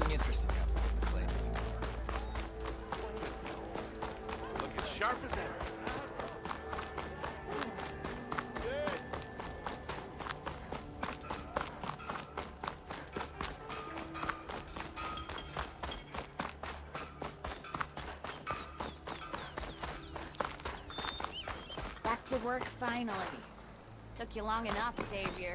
something interesting happening lately. Look as sharp as ever. Back to work finally. Took you long enough, Savior.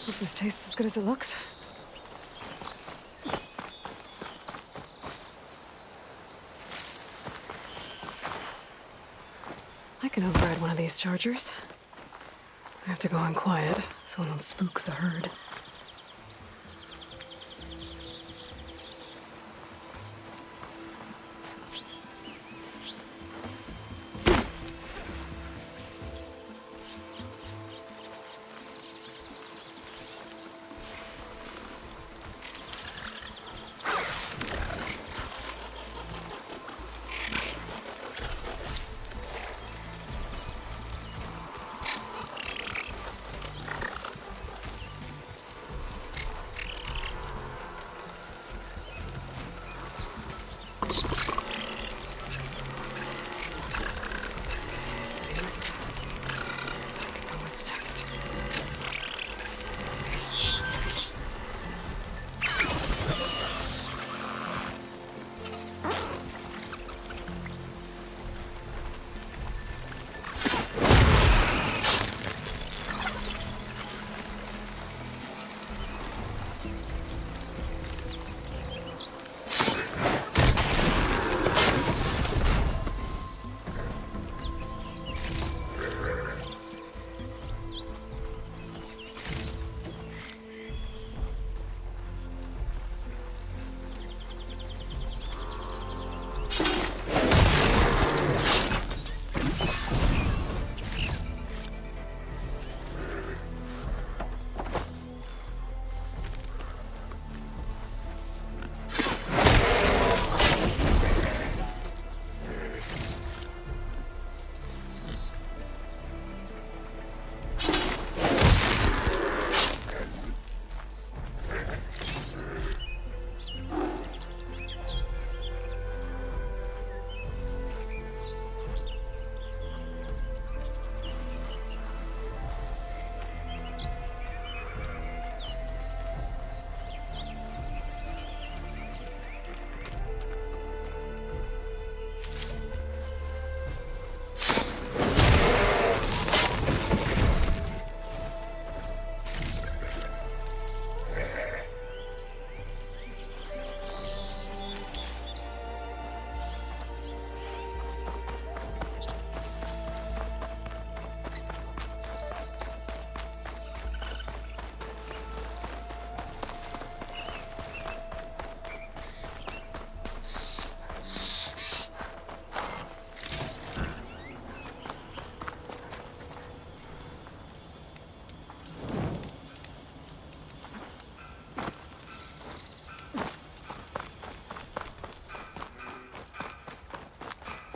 Hope this tastes as good as it looks. I can override one of these chargers. I have to go on quiet, so I don't spook the herd.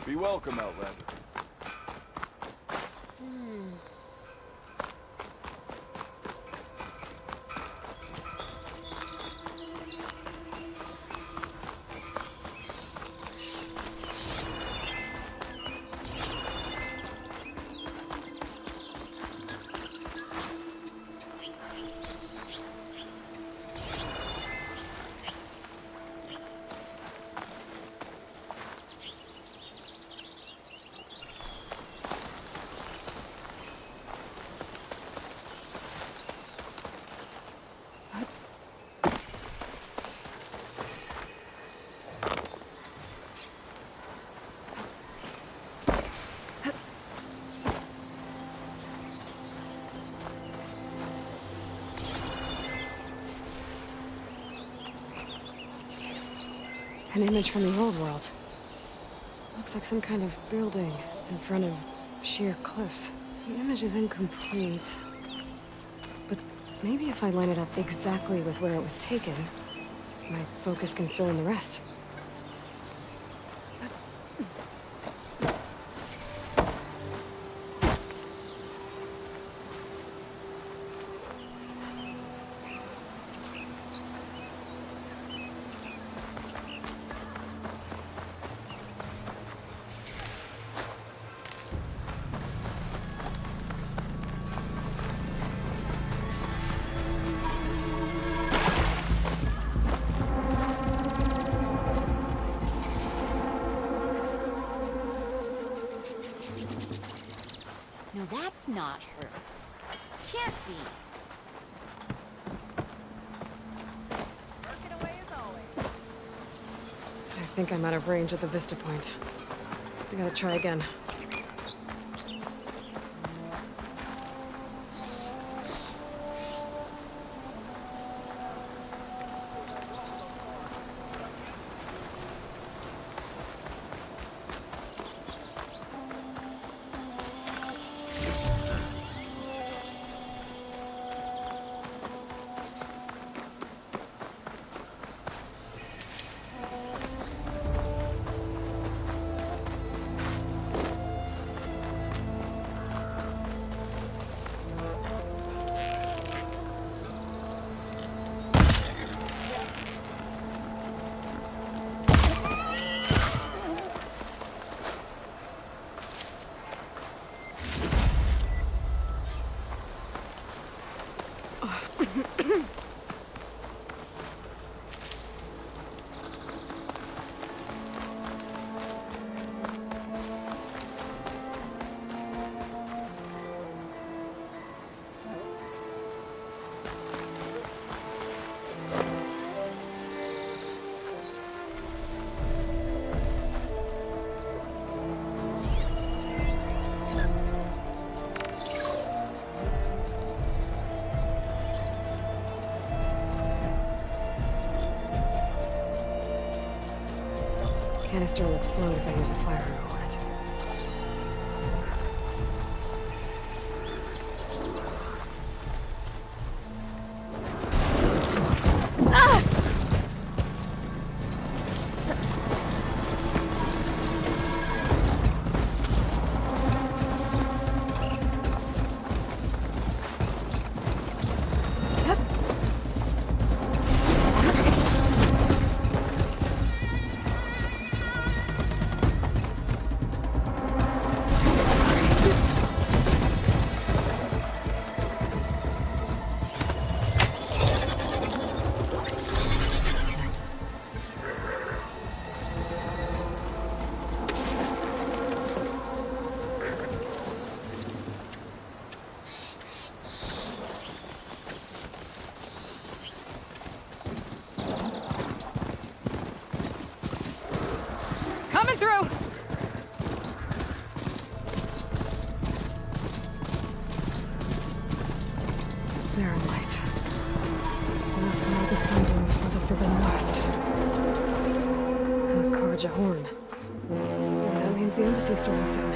Be welcome, Outlander. An image from the old world. Looks like some kind of building in front of sheer cliffs. The image is incomplete. But maybe if I line it up exactly with where it was taken, my focus can fill in the rest. No, that's not her. Can't be. Working away as always. I think I'm out of range at the vista point. I gotta try again. Canister will explode if I use a fire arrow on it. Coming through! Barren light. I must follow the sun to move for the Forbidden West. The Karja Horn. That means the embassy's starting soon.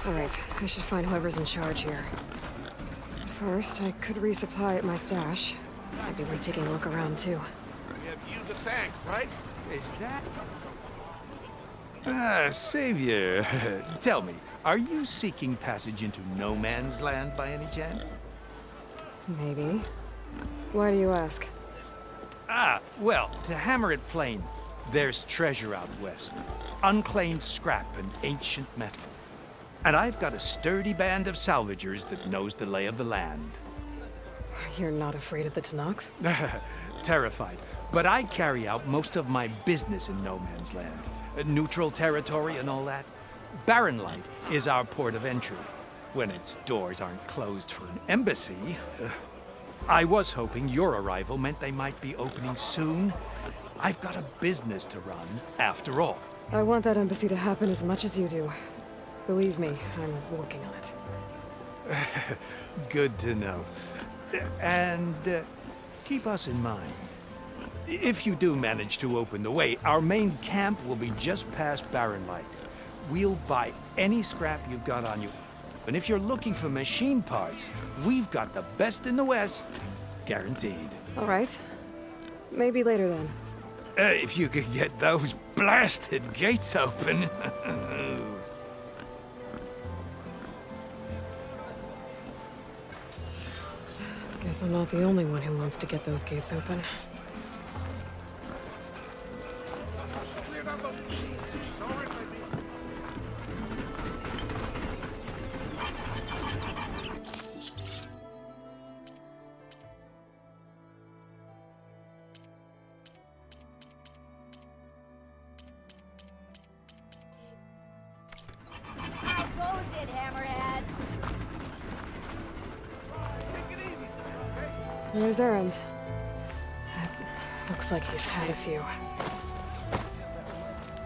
Alright, I should find whoever's in charge here. First, I could resupply at my stash. Might be worth taking a look around, too. We have you to thank, right? Is that... Ah, Savior. Tell me, are you seeking passage into no man's land by any chance? Maybe. Why do you ask? Ah, well, to hammer it plain, there's treasure out west. Unclaimed scrap and ancient metal. And I've got a sturdy band of salvagers that knows the lay of the land. You're not afraid of the Tenakth? Terrified. But I carry out most of my business in no man's land. Neutral territory and all that. Barren Light is our port of entry, when its doors aren't closed for an embassy. I was hoping your arrival meant they might be opening soon. I've got a business to run, after all. I want that embassy to happen as much as you do. Believe me, I'm working on it. Good to know. And keep us in mind. If you do manage to open the way, our main camp will be just past Barren Light. We'll buy any scrap you've got on you. And if you're looking for machine parts, we've got the best in the West. Guaranteed. All right. Maybe later then. If you could get those blasted gates open. Guess I'm not the only one who wants to get those gates open. Cleared out those machines. She's all right by me. There's Errand. Looks like he's had a few.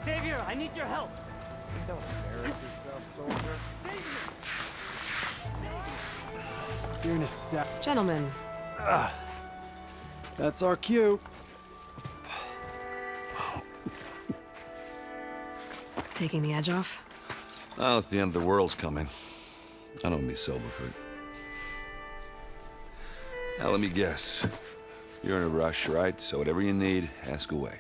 Savior, I need your help. Don't embarrass yourself, soldier. You're in a sec. Gentlemen, That's our cue. taking the edge off? Oh, if the end of the world's coming, I don't be sober for it. Now, let me guess. You're in a rush, right? So whatever you need, ask away.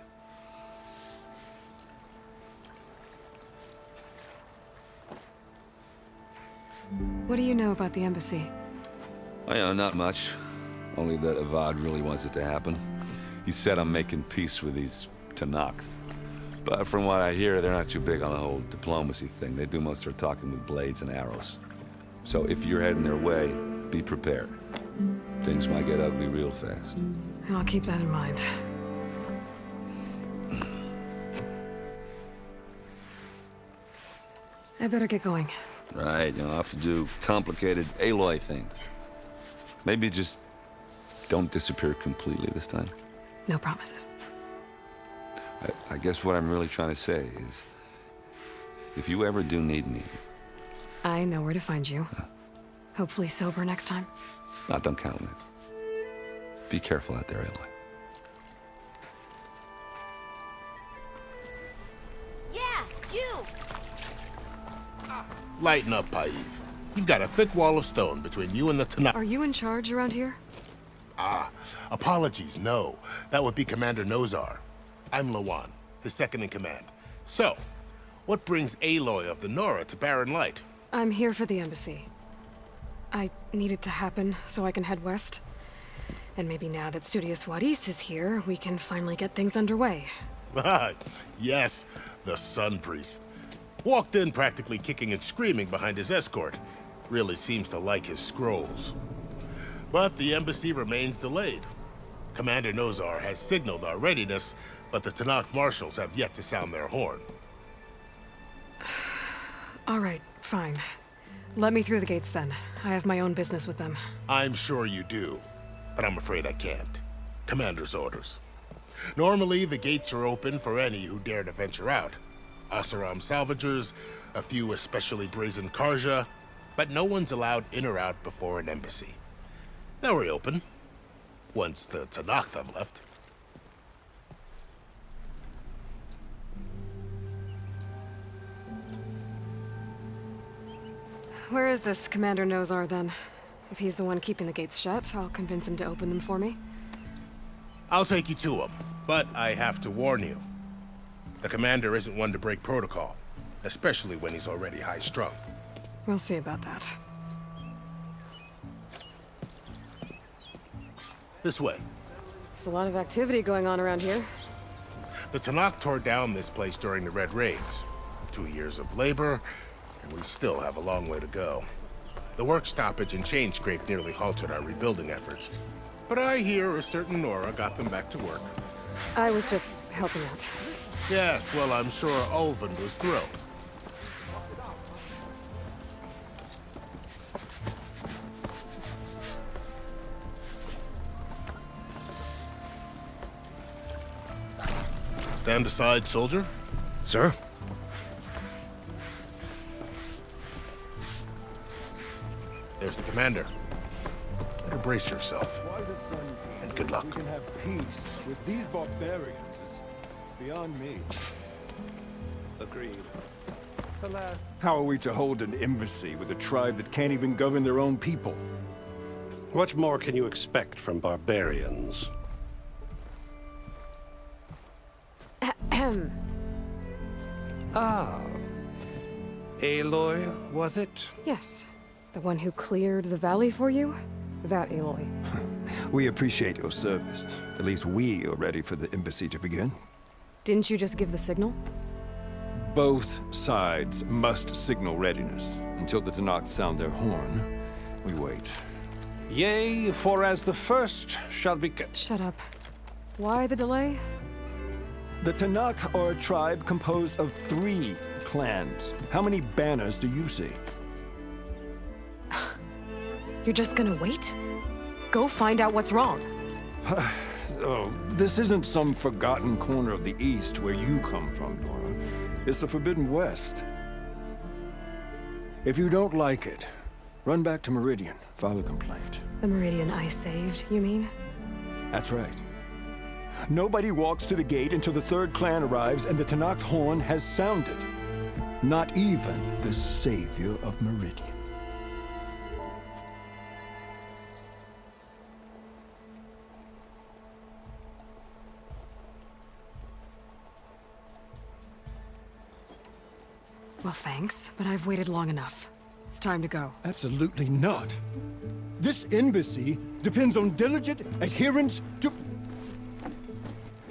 What do you know about the embassy? Not much. Only that Avad really wants it to happen. He said I'm making peace with these Tanakh. But from what I hear, they're not too big on the whole diplomacy thing. They do most of their talking with blades and arrows. So if you're heading their way, be prepared. Things might get ugly real fast. I'll keep that in mind. I better get going. Right, you don't have to do complicated Aloy things. Maybe just don't disappear completely this time. No promises. I guess what I'm really trying to say is, if you ever do need me, I know where to find you. Hopefully sober next time. don't count on it. Be careful out there, Aloy. Yeah, you! Lighten up, Paiv. You've got a thick wall of stone between you and the Tanakh. Are you in charge around here? Apologies, no. That would be Commander Nozar. I'm Lawan, his second in command. So, what brings Aloy of the Nora to Barren Light? I'm here for the embassy. I need it to happen so I can head west. And maybe now that Studious Wadis is here, we can finally get things underway. Yes, the Sun Priest. Walked in practically kicking and screaming behind his escort. Really seems to like his scrolls. But the embassy remains delayed. Commander Nozar has signaled our readiness, but the Tanakh marshals have yet to sound their horn. All right, fine. Let me through the gates then. I have my own business with them. I'm sure you do, but I'm afraid I can't. Commander's orders. Normally, the gates are open for any who dare to venture out. Asaram salvagers, a few especially brazen Karja, but no one's allowed in or out before an embassy. They'll reopen, once the Tanakh have left. Where is this Commander Nozar then? If he's the one keeping the gates shut, I'll convince him to open them for me. I'll take you to him, but I have to warn you. The commander isn't one to break protocol, especially when he's already high-strung. We'll see about that. This way. There's a lot of activity going on around here. The Tanakh tore down this place during the Red Raids. 2 years of labor, and we still have a long way to go. The work stoppage and chain scrape nearly halted our rebuilding efforts. But I hear a certain Nora got them back to work. I was just helping out. Yes, well, I'm sure Ulvin was thrilled. Stand aside, soldier. Sir? There's the commander. Better brace yourself. And good luck. We can have peace with these barbarians is beyond me. Agreed. Alas, how are we to hold an embassy with a tribe that can't even govern their own people? What more can you expect from barbarians? Ahem. Aloy, was it? Yes. The one who cleared the valley for you? That Aloy. We appreciate your service. At least we are ready for the embassy to begin. Didn't you just give the signal? Both sides must signal readiness. Until the Tanakh sound their horn, we wait. Yea, for as the first shall be... Shut up. Why the delay? The Tanakh are a tribe composed of 3 clans. How many banners do you see? You're just gonna wait? go find out what's wrong. Oh, this isn't some forgotten corner of the East where you come from, Nora. It's the Forbidden West. If you don't like it, run back to Meridian, file a complaint. The Meridian I saved, you mean? That's right. Nobody walks to the gate until the third clan arrives and the Tanakh horn has sounded. Not even the savior of Meridian. Well, thanks, but I've waited long enough. It's time to go. Absolutely not. This embassy depends on diligent adherence to...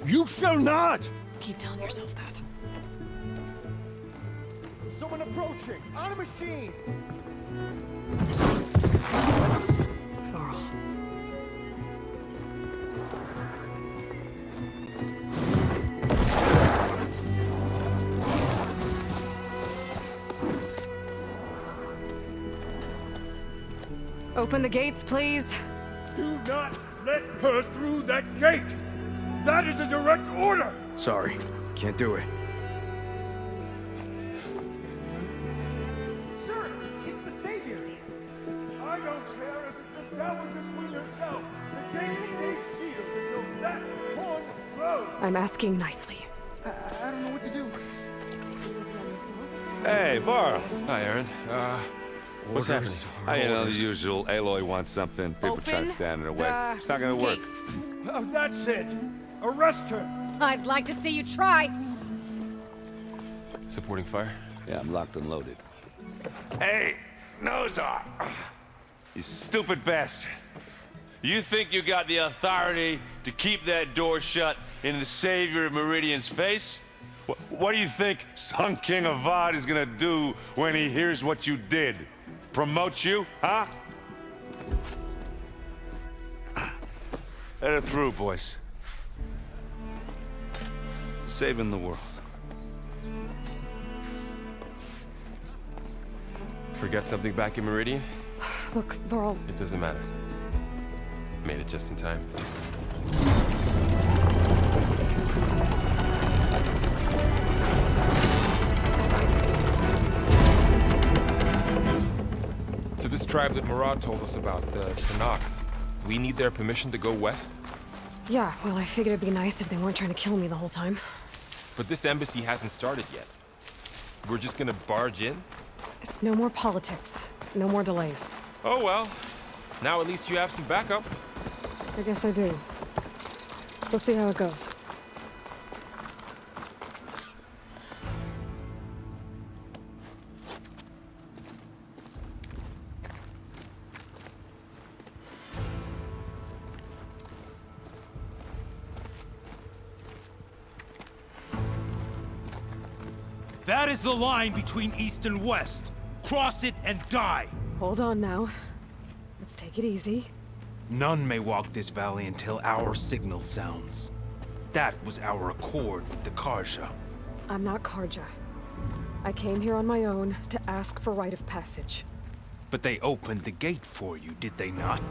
You shall not! Keep telling yourself that. Someone approaching! On a machine! Varl. Open the gates, please. Do not let her through that gate! That is a direct order! Sorry, can't do it. Sir, it's the Savior! I don't care if it's the devil between yourself. The gate stays sealed until that horn blows! I'm asking nicely. I don't know what to do. Hey, Varl. Hi, Aaron. What's happening? You know, the usual. Aloy wants something. People try to stand in her way. It's not gonna work. Oh, that's it! Arrest her! I'd like to see you try. Supporting fire? Yeah, I'm locked and loaded. Hey, Nozar! You stupid bastard. You think you got the authority to keep that door shut in the savior of Meridian's face? What do you think Sun King Avad is gonna do when he hears what you did? Promote you, huh? Let her through, boys. Saving the world. Forget something back in Meridian? Look, Varl, It doesn't matter. Made it just in time. So this tribe that Murad told us about, the Tanakh, we need their permission to go west? yeah, well, I figured it'd be nice if they weren't trying to kill me the whole time. But this embassy hasn't started yet. We're just gonna barge in? It's no more politics. No more delays. Oh well. Now at least you have some backup. I guess I do. We'll see how it goes. That is the line between East and West. Cross it and die. Hold on now. Let's take it easy. None may walk this valley until our signal sounds. That was our accord with the Karja. I'm not Karja. I came here on my own to ask for rite of passage. But they opened the gate for you, did they not?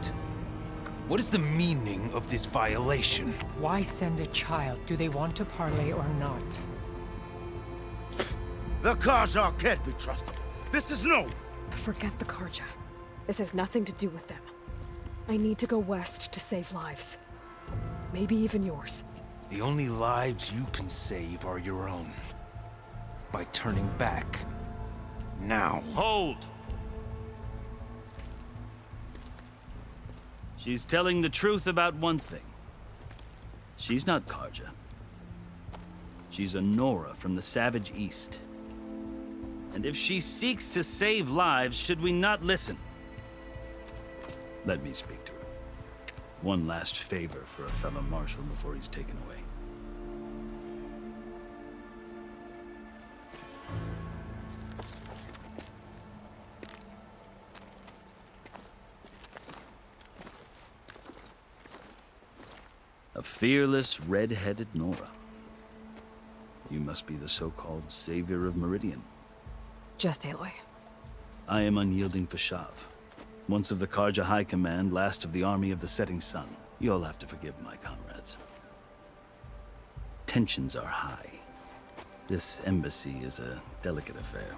What is the meaning of this violation? Why send a child? Do they want to parley or not? The Karja can't be trusted. This is no. Forget the Karja. This has nothing to do with them. I need to go west to save lives. Maybe even yours. The only lives you can save are your own. By turning back. Now. Hold! She's telling the truth about one thing. She's not Karja. She's a Nora from the Savage East. And if she seeks to save lives, should we not listen? Let me speak to her. One last favor for a fellow marshal before he's taken away. A fearless, red-headed Nora. You must be the so-called savior of Meridian. Just Aloy. I am unyielding Fashav. Once of the Karja High Command, last of the Army of the Setting Sun. You'll have to forgive my comrades. Tensions are high. This embassy is a delicate affair.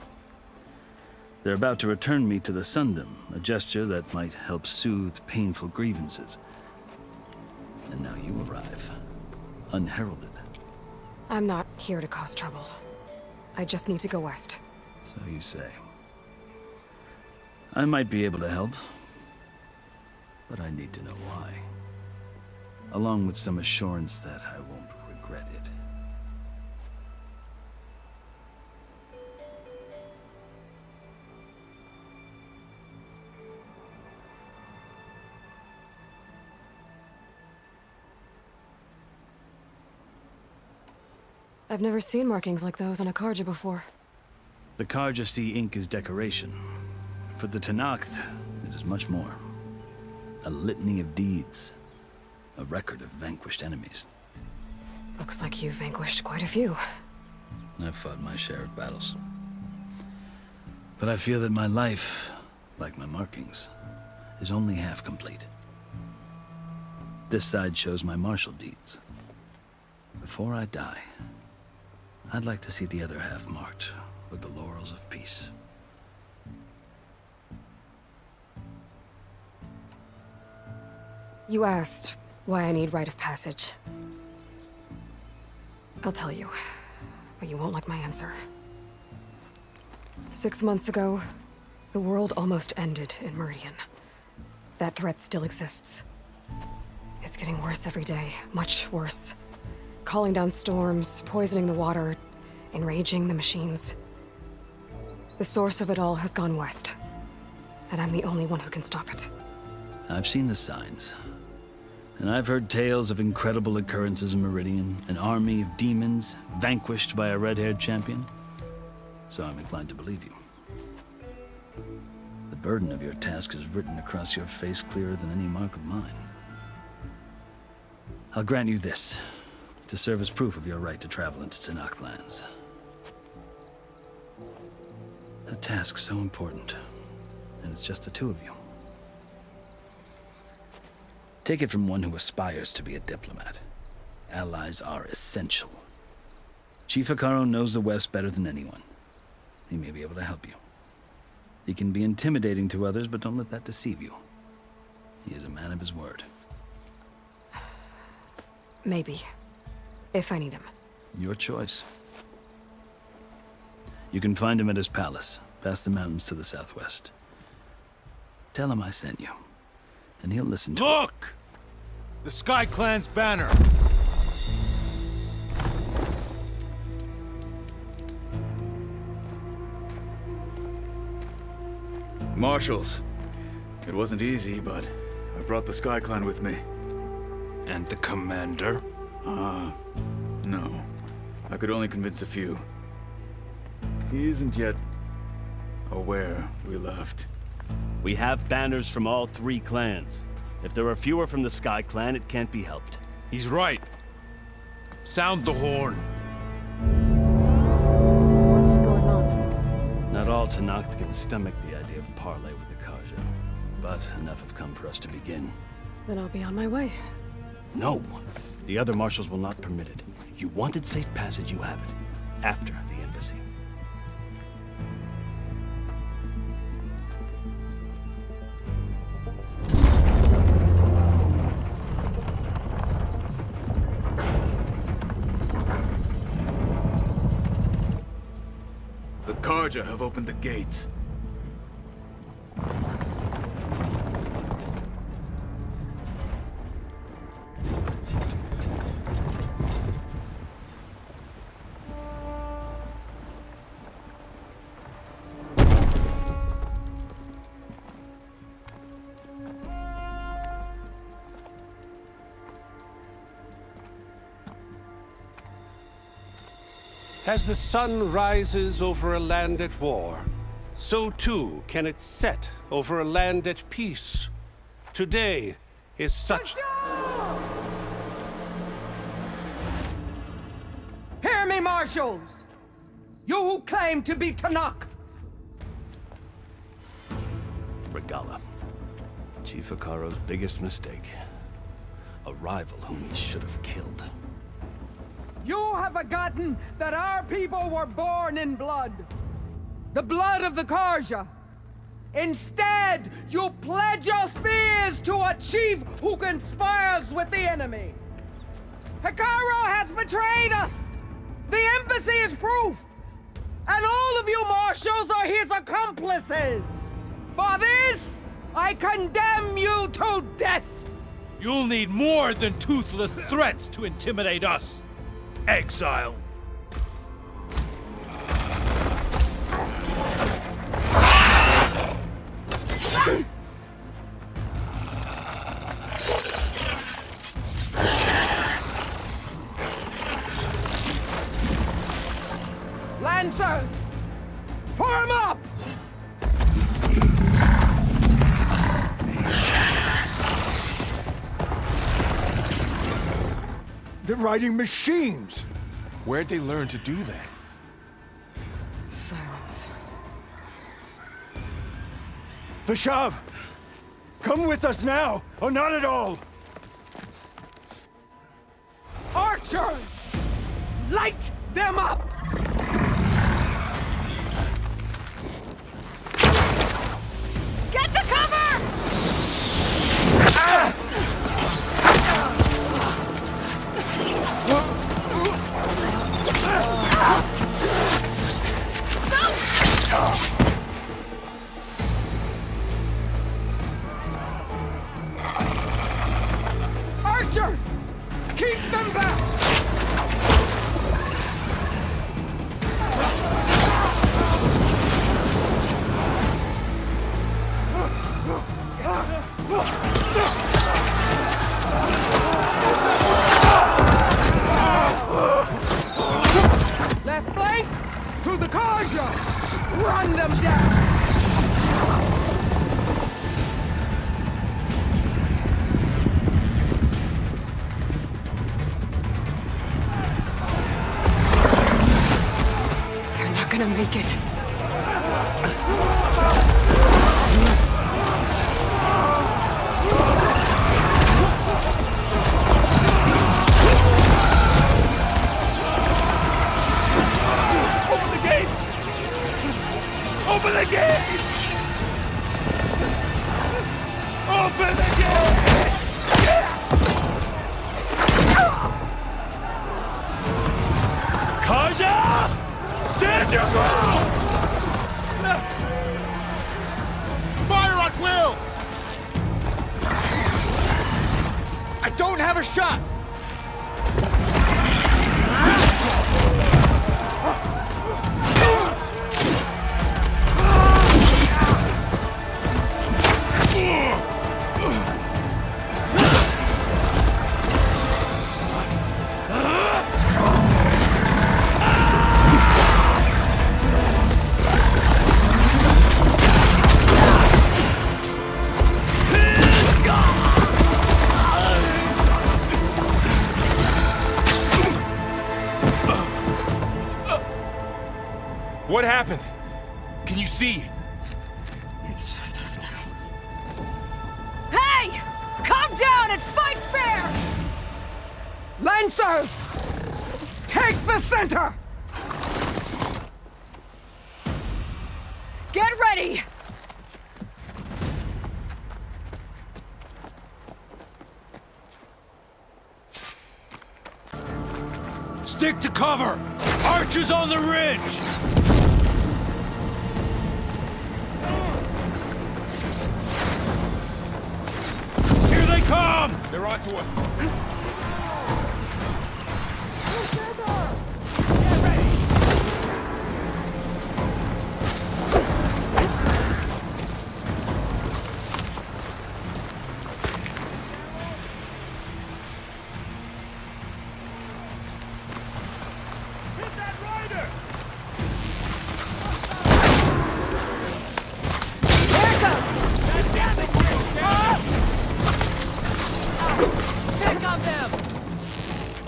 They're about to return me to the Sundom, a gesture that might help soothe painful grievances. And now you arrive, unheralded. I'm not here to cause trouble. I just need to go west. So you say. I might be able to help, but I need to know why. Along with some assurance that I won't regret it. I've never seen markings like those on a Karja before. The Karja see ink as decoration. For the Tenakth, it is much more. A litany of deeds. A record of vanquished enemies. Looks like you've vanquished quite a few. I've fought my share of battles. But I feel that my life, like my markings, is only half complete. This side shows my martial deeds. Before I die, I'd like to see the other half marked with the laurels of peace. You asked why I need rite of passage. I'll tell you, but you won't like my answer. 6 months ago, the world almost ended in Meridian. That threat still exists. It's getting worse every day, much worse. Calling down storms, poisoning the water, enraging the machines. The source of it all has gone west, and I'm the only one who can stop it. I've seen the signs. And I've heard tales of incredible occurrences in Meridian, an army of demons vanquished by a red-haired champion. So I'm inclined to believe you. The burden of your task is written across your face clearer than any mark of mine. I'll grant you this, to serve as proof of your right to travel into Tenakth lands. A task so important, and it's just the two of you. Take it from one who aspires to be a diplomat. Allies are essential. Chief Hikaru knows the West better than anyone. He may be able to help you. He can be intimidating to others, but don't let that deceive you. He is a man of his word. Maybe. If I need him. Your choice. You can find him at his palace, past the mountains to the southwest. Tell him I sent you, and he'll listen to Look! The Sky Clan's banner! Marshals. It wasn't easy, but I brought the Sky Clan with me. And the commander? No. I could only convince a few. He isn't yet aware we left. We have banners from all 3 clans. If there are fewer from the Sky Clan, it can't be helped. He's right. Sound the horn. What's going on? Not all Tenakth can stomach the idea of parley with the Karja, but enough have come for us to begin. Then I'll be on my way. No! The other marshals will not permit it. You wanted safe passage, you have it. After the embassy. The Karja have opened the gates. As the sun rises over a land at war, so too can it set over a land at peace. Today is such... Hear me, marshals! You who claim to be Tenakth! Regala. Chief Hikaru's biggest mistake. A rival whom he should have killed. You have forgotten that our people were born in blood. The blood of the Karja. Instead, you pledge your spears to a chief who conspires with the enemy. Hikaru has betrayed us! The embassy is proof! And all of you marshals are his accomplices! For this, I condemn you to death! You'll need more than toothless threats to intimidate us. Exile. Lancers! Form up! They're riding machines! Where'd they learn to do that? Silence. Vashav! Come with us now, or not at all! Archers! Light them up! Get to cover! Archers! Keep them back! Left flank! To the Karja! Run them down! They're not gonna make it. Open the gates! Open the gates! Open the gates! Karja! Stand your ground! Fire at will! I don't have a shot! What happened? Can you see? It's just us now. Hey! Calm down and fight fair! Lancers! Take the center! Get ready! Stick to cover! Archers on the ridge! Here they come! They're onto us.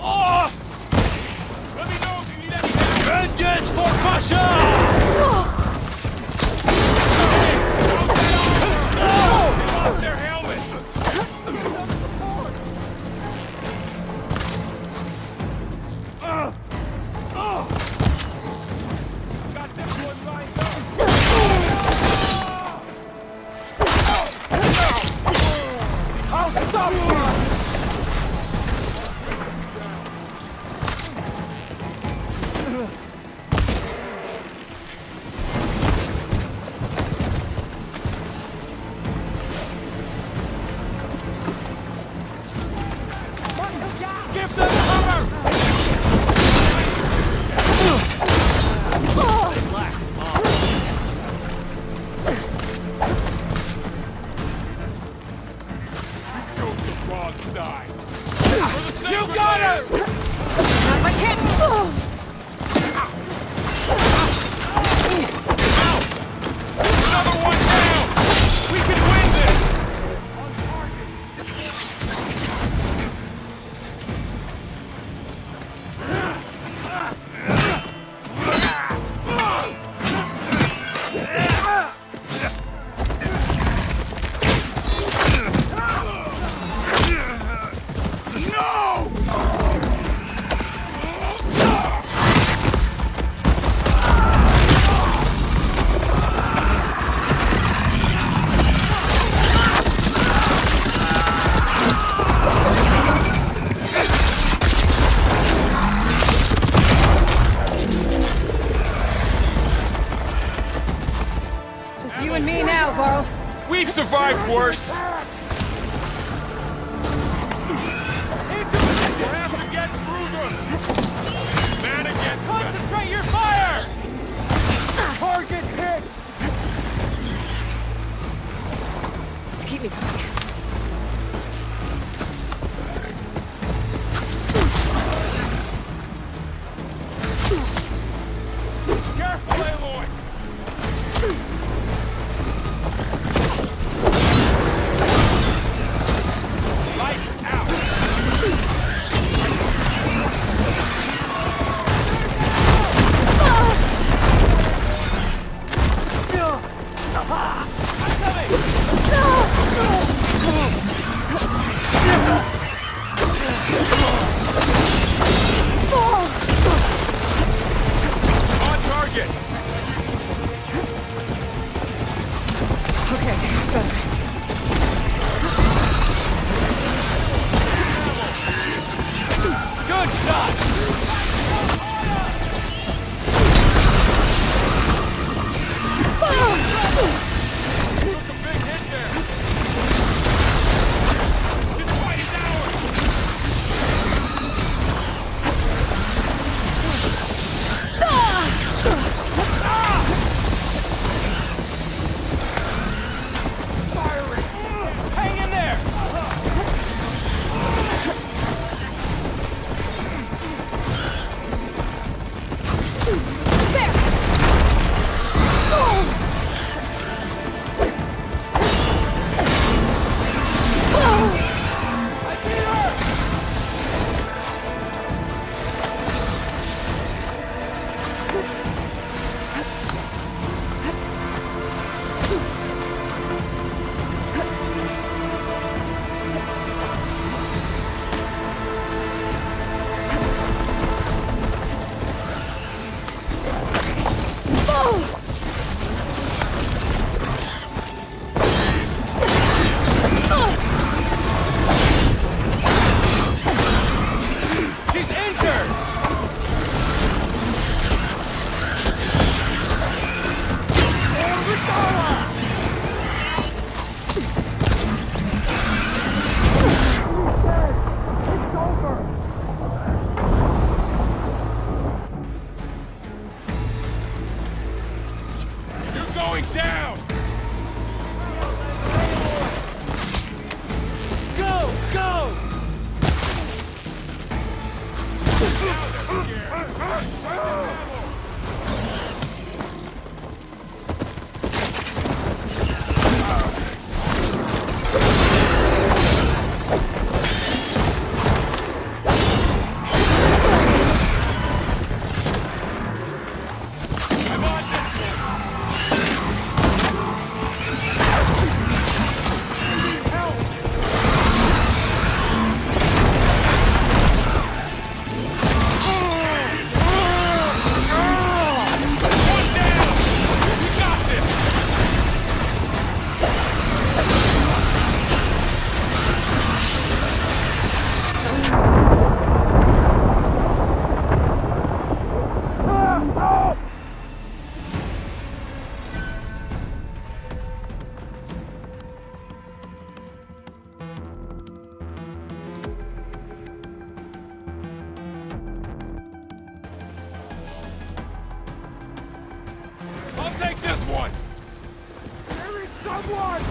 Oh! Let me Give them cover! Chose the wrong side. You got her! Not my chance! Another one down! We can win this! Just you and me now, Varl. We've survived worse. We'll have to get through them! Man against concentrate your fire! Target hit! Let's keep me going. Careful, Aloy! Lights out! On target! Okay, better. Good shot! Took a big hit there. This fight is ours! Firing! Hang in there! She's injured! You're going down! Go! Go! someone! There is someone!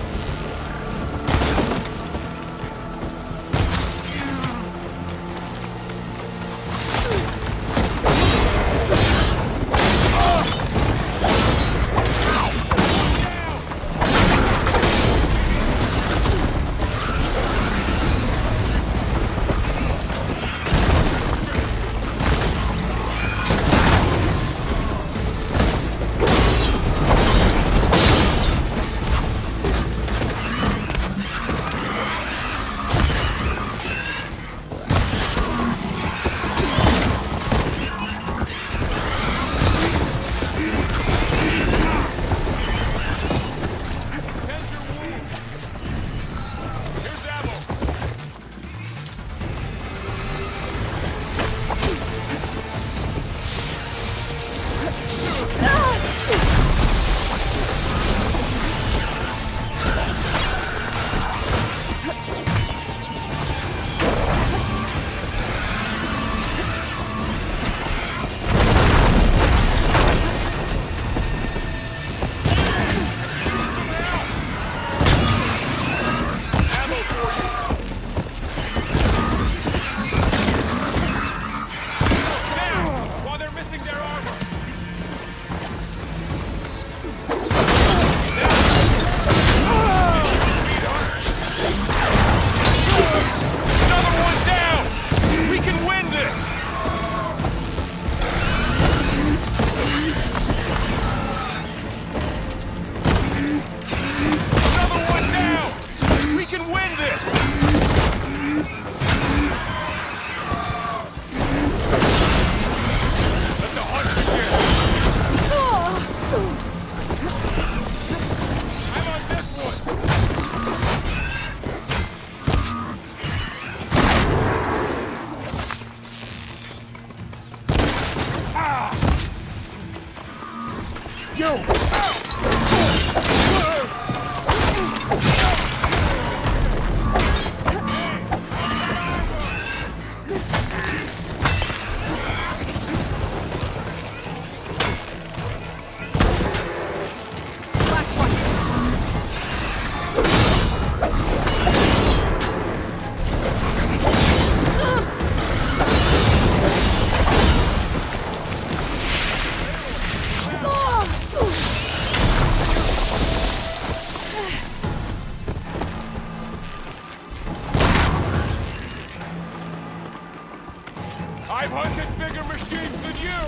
I've hunted bigger machines than you!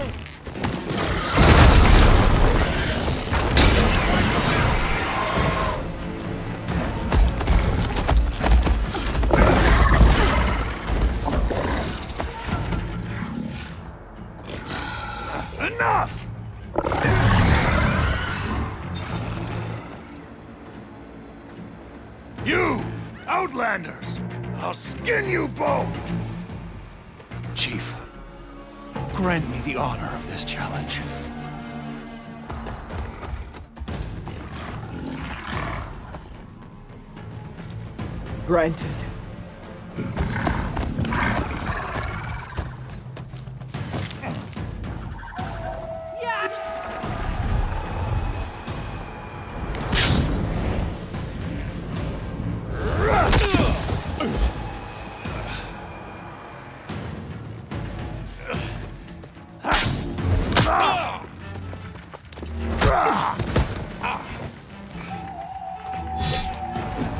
Enough! You, Outlanders! I'll skin you both! Chief, grant me the honor of this challenge. Granted.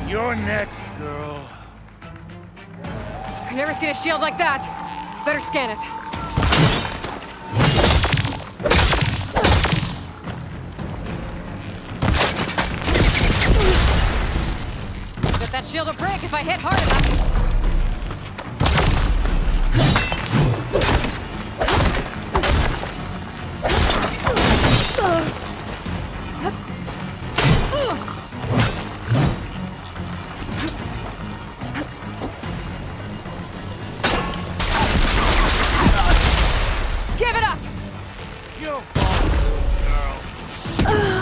You're next, girl. I've never seen a shield like that. Better scan it. Bet that shield will break if I hit hard enough. Give it up! You girl.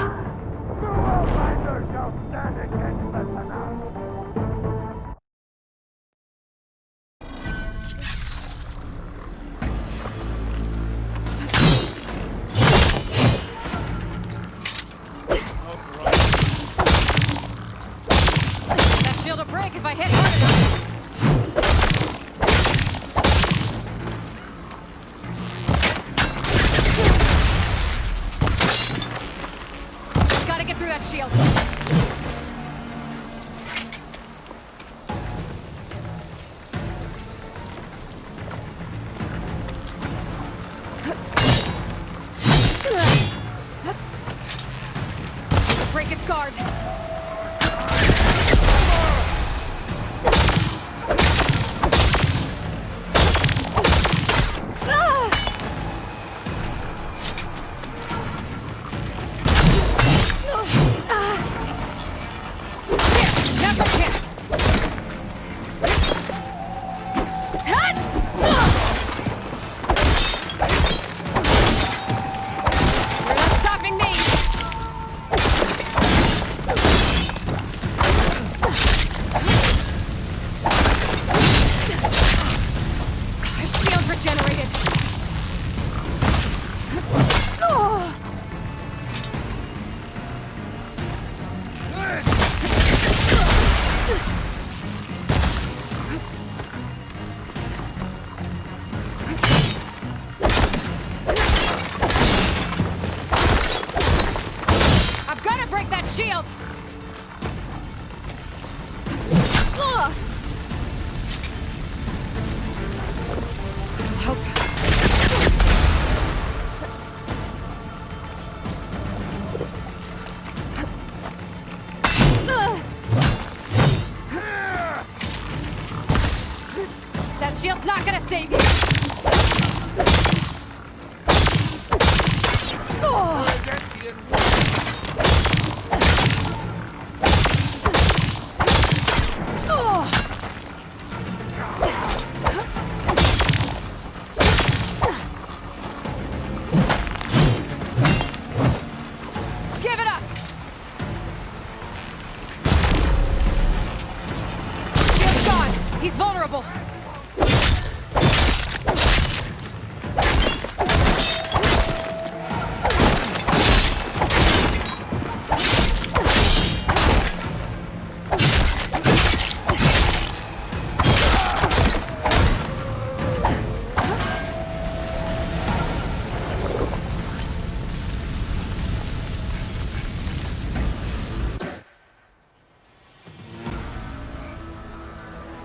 That shield's not gonna save you! Oh. Give it up! Shield's gone! He's vulnerable!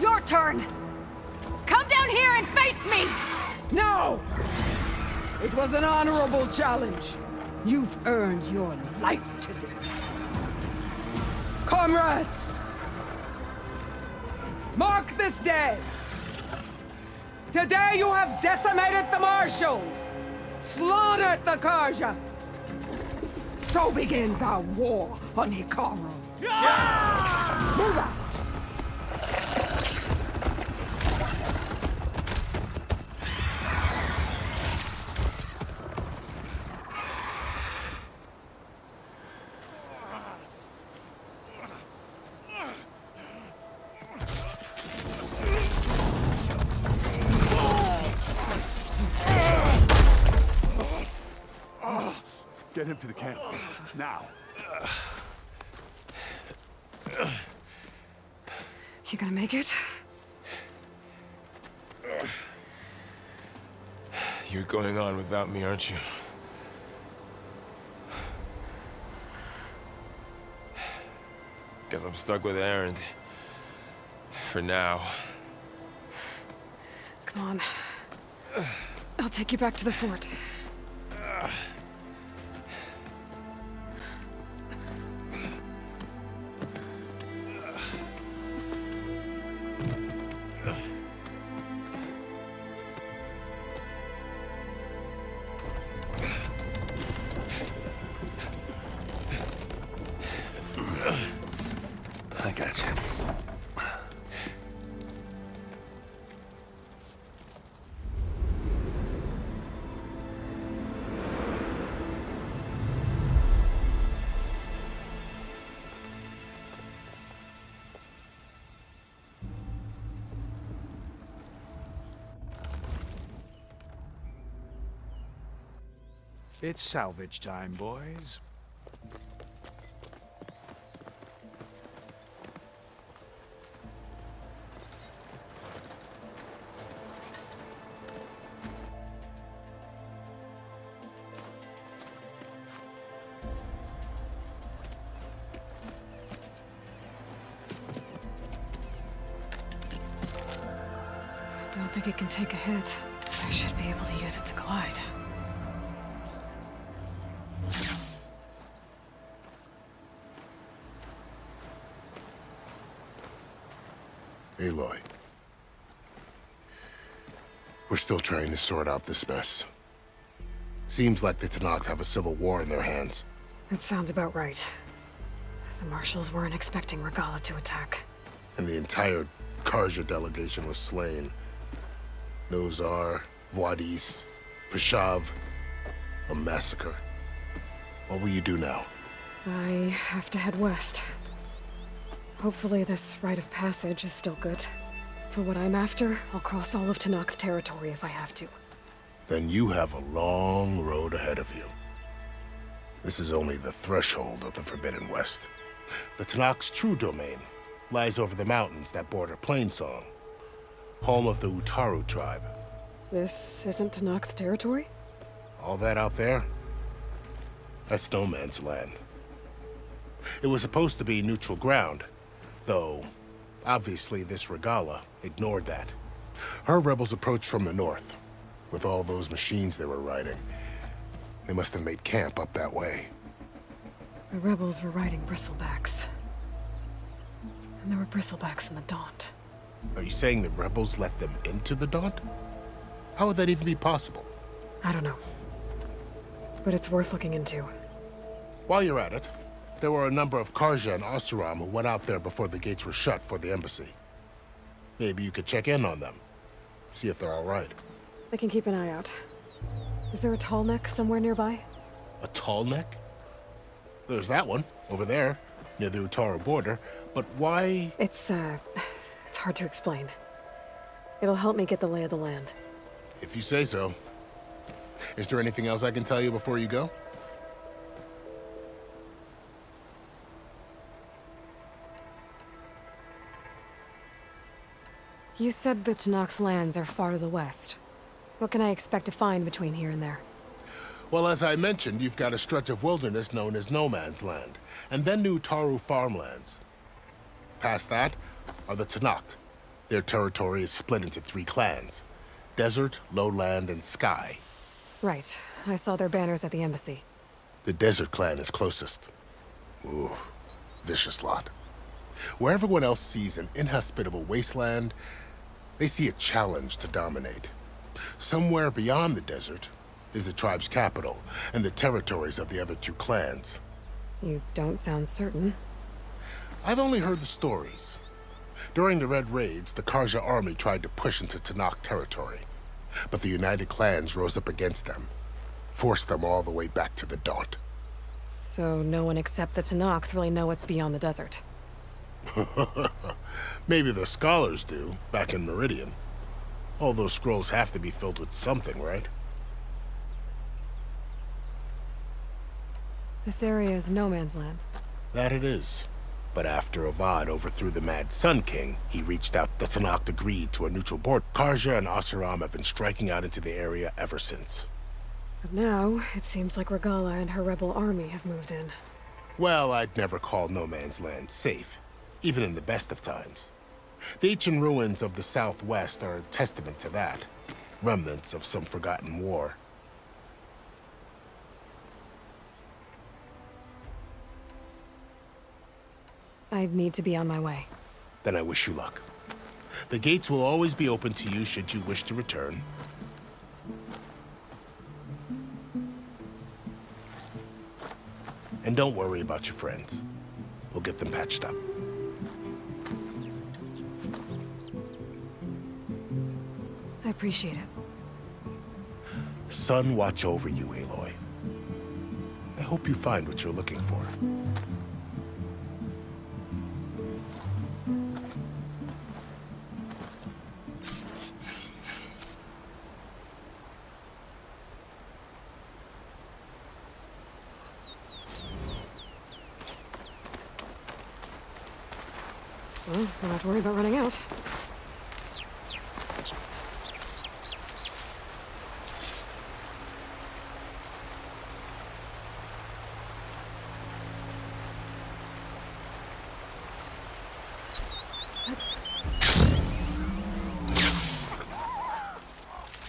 Your turn! Come down here and face me! No! It was an honorable challenge. You've earned your life today. Comrades! Mark this day! Today you have decimated the Marshals! Slaughtered the Karja! So begins our war on Hikaru. Move out! Get him to the camp. Now. You gonna make it? You're going on without me, aren't you? Guess I'm stuck with Erend. For now. Come on. I'll take you back to the fort. I got you. It's salvage time, boys. I don't think it can take a hit. I should be able to use it to glide. Aloy. We're still trying to sort out this mess. Seems like the Tenakth have a civil war in their hands. That sounds about right. The Marshals weren't expecting Regala to attack. And the entire Karja delegation was slain. Nozar, Voidis, Vashav. A massacre. What will you do now? I have to head west. Hopefully this rite of passage is still good. For what I'm after, I'll cross all of Tenakth territory if I have to. Then you have a long road ahead of you. This is only the threshold of the Forbidden West. The Tenakth's true domain lies over the mountains that border Plainsong, home of the Utaru tribe. This isn't Tenakth territory? All that out there? That's no man's land. It was supposed to be neutral ground, though obviously this Regala ignored that. Her rebels approached from the north. With all those machines they were riding, they must have made camp up that way. The rebels were riding bristlebacks. And there were bristlebacks in the Daunt. A you saying the rebels let them into the Daunt? How would that even be possible? I don't know. But it's worth looking into. While you're at it, there were a number of Karja and Oseram who went out there before the gates were shut for the embassy. Maybe you could check in on them. See if they're all right. I can keep an eye out. Is there a tall neck somewhere nearby? A tall neck? There's that one, over there, near the Utaru border. But why? It's hard to explain. It'll help me get the lay of the land. If you say so. Is there anything else I can tell you before you go? You said the Tenakth lands are far to the west. What can I expect to find between here and there? Well, as I mentioned, you've got a stretch of wilderness known as No Man's Land, and then new Utaru farmlands. Past that are the Tenakth. Their territory is split into 3 clans: Desert, Lowland, and Sky. Right. I saw their banners at the embassy. The Desert clan is closest. Ooh, vicious lot. Where everyone else sees an inhospitable wasteland, they see a challenge to dominate. Somewhere beyond the desert is the tribe's capital and the territories of the other 2 clans. You don't sound certain. I've only heard the stories. During the Red Raids, the Karja army tried to push into Tenakth territory, but the United Clans rose up against them, forced them all the way back to the Daunt. So no one except the Tenakth really know what's beyond the desert. Maybe the scholars do, back in Meridian. All those scrolls have to be filled with something, right? This area is no man's land. That it is. But after Avad overthrew the Mad Sun King, he reached out. The Tenakth agreed to a neutral border. Karja and Oseram have been striking out into the area ever since. But now, it seems like Regala and her rebel army have moved in. Well, I'd never call No Man's Land safe, even in the best of times. The ancient ruins of the Southwest are a testament to that. Remnants of some forgotten war. I need to be on my way. Then I wish you luck. The gates will always be open to you should you wish to return. And don't worry about your friends. We'll get them patched up. I appreciate it. Sun watch over you, Aloy. I hope you find what you're looking for. Well, don't have to worry about running out.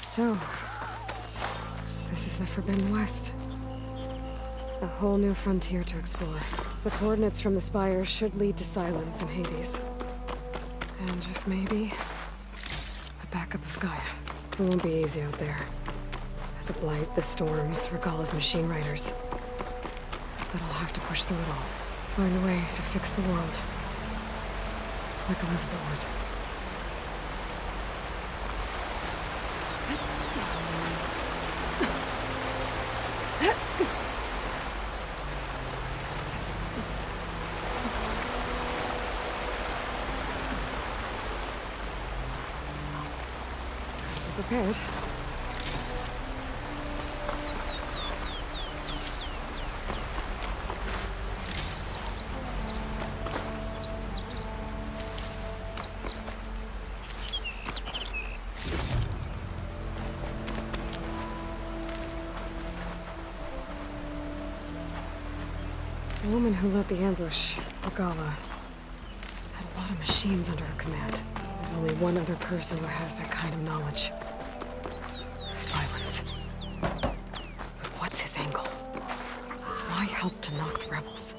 So, this is the Forbidden West. A whole new frontier to explore. The coordinates from the spires should lead to Silence and Hades. And just maybe, a backup of Gaia. It won't be easy out there. The Blight, the Storms, Regala's machine riders. But I'll have to push through it all. Find a way to fix the world. Like Elizabeth would. Prepared. The woman who led the ambush, Regala, had a lot of machines under her command. There's only one other person who has that kind of knowledge. Silence. But what's his angle? Why help to knock the rebels?